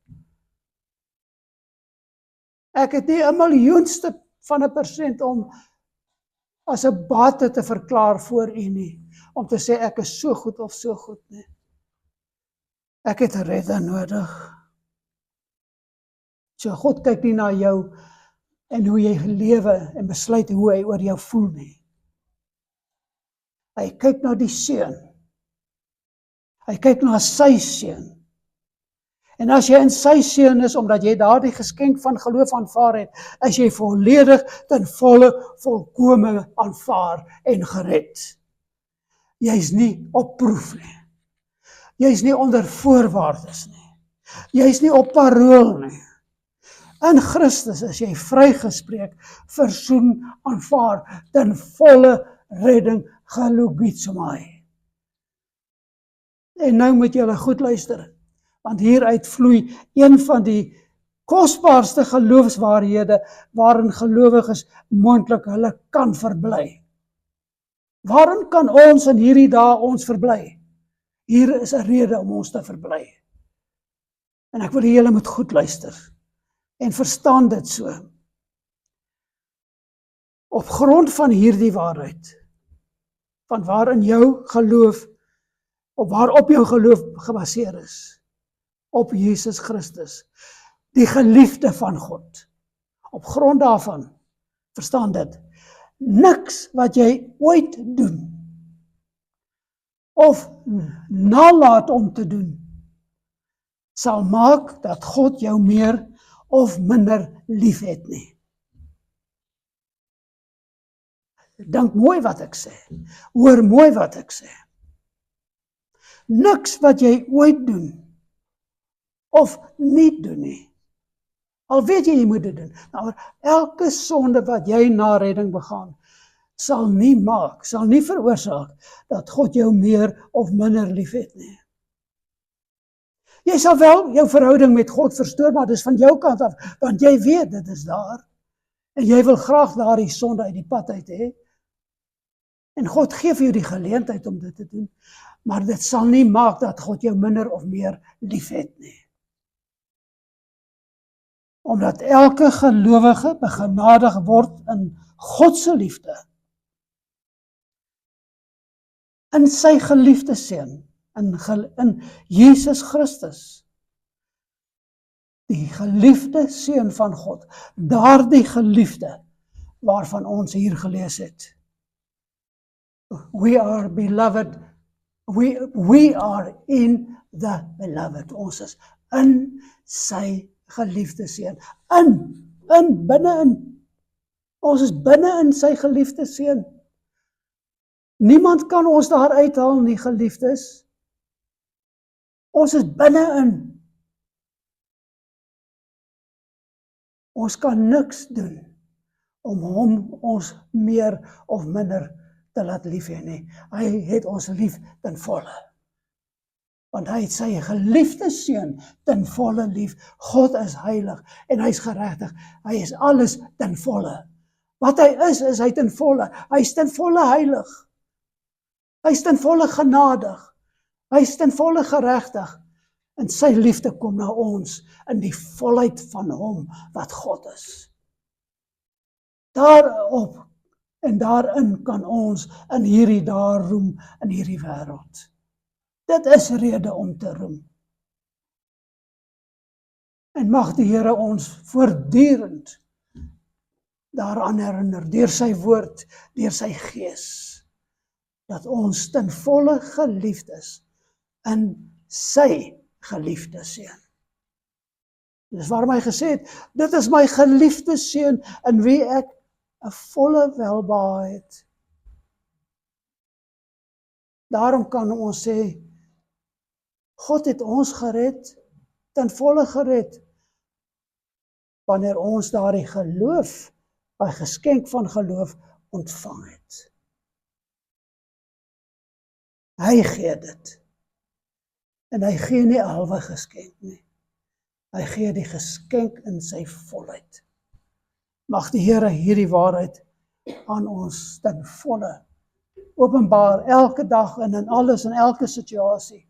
Ek het nie 'n miljoenste van 1% om as 'n bate te verklaar voor U nie, om te sê ek is so goed of so goed nie. Ek het 'n redder nodig. So God kyk nie na jou en hoe jy lewe en besluit hoe hy oor jou voel nie. Hy kyk na die seun. Hy kyk na sy seun. En as jy in sy seun is, omdat jy daardie geskenk van geloof aanvaar het, is jy volledig ten volle, volkome aanvaar en gered. Jy's nie op proef nie. Jy's nie onder voorwaardes nie. Jy's nie op parool nie. In Christus is jy vrygespreek, versoen, aanvaar, ten volle redding, gelogizomai. En nou moet julle goed luister, want hieruit vloei een van die kosbaarste geloofswaarhede waarin gelowiges moontlik hulle kan verbly. Waarin kan ons in hierdie dae ons verbly? Hier is 'n rede om ons te verbly. En ek wil julle moet goed luister en verstaan dit so. Op grond van hierdie waarheid, van waarin jou geloof, of waarop jou geloof gebaseer is, op Jesus Christus, die geliefde van God. Op grond daarvan, verstaan dit, niks wat jy ooit doen, of nalaat om te doen, sal maak dat God jou meer of minder lief het nie. Dink mooi wat ek sê. Hoor mooi wat ek sê. Niks wat jy ooit doen, of nie doen nie. Al weet jy moet dit doen. Maar elke sonde wat jy na redding begaan, sal nie veroorsaak dat God jou meer of minder lief het nie. Jy sal wel jou verhouding met God verstoor, maar dis van jou kant af, want jy weet dit is daar. En jy wil graag daardie sonde uit die pad uit hê. En God gee vir jou die geleentheid om dit te doen, maar dit sal nie maak dat God jou minder of meer lief het nie. Omdat elke gelowige begenadig word in God se liefde. in sy geliefde seun, in Jesus Christus, die geliefde seun van God, daardie geliefde waarvan ons hier gelees het. We are beloved, we are in the beloved. Ons is in sy geliefde seun, binne-in. Ons is binne in sy geliefde seun. Niemand kan ons daar uithaal nie, geliefdes. Ons is binne-in. Ons kan niks doen om hom ons meer of minder te laat lief hê nie. Hy het ons lief ten volle. Want hy het sy geliefde seun ten volle lief. God is heilig en hy is geregtig. Hy is alles ten volle. Wat hy is hy ten volle. Hy is ten volle heilig. Hy is ten volle genadig. Hy is ten volle geregtig. En sy liefde kom na ons in die volheid van hom wat God is. Daarop en daarin kan ons in hierdie dae roem in hierdie wêreld. Dit is rede om te roem. En mag die Here ons voortdurend daaraan herinner, deur sy woord, deur sy gees, dat ons ten volle geliefd is in sy geliefde seun. Dis waarom hy gesê het, dit is my geliefde seun in wie ek 'n volle welbehae het. Daarom kan ons sê, God het ons gered, ten volle gered, wanneer ons daardie geloof, by geskenk van geloof ontvang het. Hy gee dit. En hy gee nie 'n halwe geskenk nie. Hy gee die geskenk in sy volheid. Mag die Here hierdie waarheid aan ons ten volle openbaar, elke dag en in alles, in elke situasie.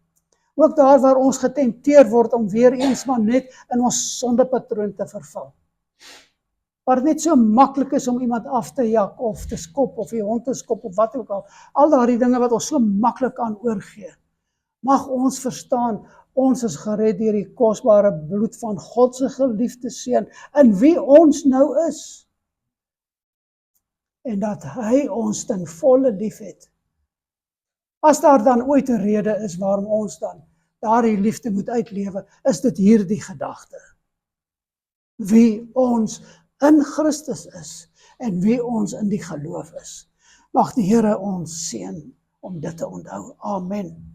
Ook daar waar ons getenteer word om weer eens maar net in ons sondepatroon te verval. Waar dit net so maklik is om iemand af te jak of te skop of die hond te skop of wat ook al daardie dinge wat ons so maklik aan oorgee. Mag ons verstaan, ons is gered deur die kosbare bloed van God se geliefde seun, in wie ons nou is. En dat hy ons ten volle lief het. As daar dan ooit 'n rede is waarom ons dan daardie liefde moet uitlewe, is dit hierdie gedagte. Wie ons in Christus is en wie ons in die geloof is. Mag die Here ons seën om dit te onthou. Amen.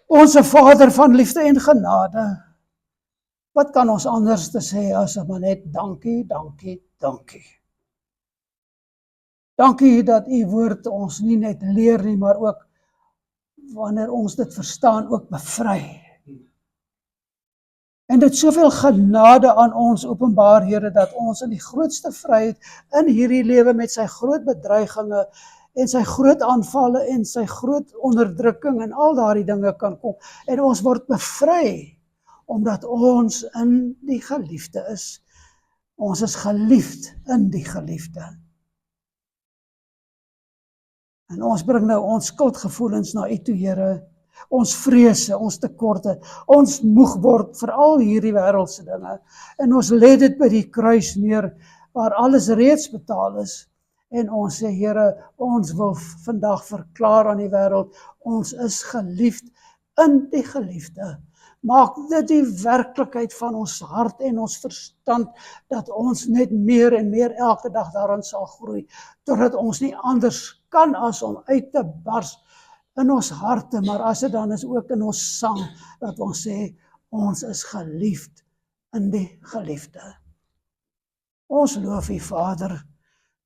Onse Vader van liefde en genade, wat kan ons anders te sê as maar net dankie, dankie, dankie. Dankie dat u woord ons nie net leer nie, maar ook wanneer ons dit verstaan, ook bevry. En dit soveel genade aan ons openbaar, Here, dat ons in die grootste vryheid in hierdie lewe met sy groot bedreigings en sy groot aanvalle en sy groot onderdrukking en al daardie dinge kan kom. En ons word bevry, omdat ons in die geliefde is. Ons is geliefd in die geliefde. En ons bring nou ons skuldgevoelens na u toe, Here. Ons vrese, ons tekorte, ons moeg word vir al hierdie wêreldse dinge. En ons lê dit by die kruis neer, waar alles reeds betaal is. En ons sê, Here, ons wil vandag verklaar aan die wêreld, ons is geliefd in die geliefde. Maak dit die werklikheid van ons hart en ons verstand, dat ons net meer en meer elke dag daaraan sal groei, totdat ons nie anders kan as om uit te bars in ons harte, maar as dit dan is ook in ons sang, dat ons sê, ons is geliefd in die geliefde. Ons loof u, Vader,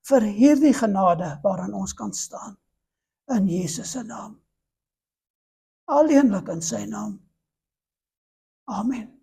vir hierdie genade waaraan ons kan staan, in Jesus se naam. Alleenlik in sy naam. Amen.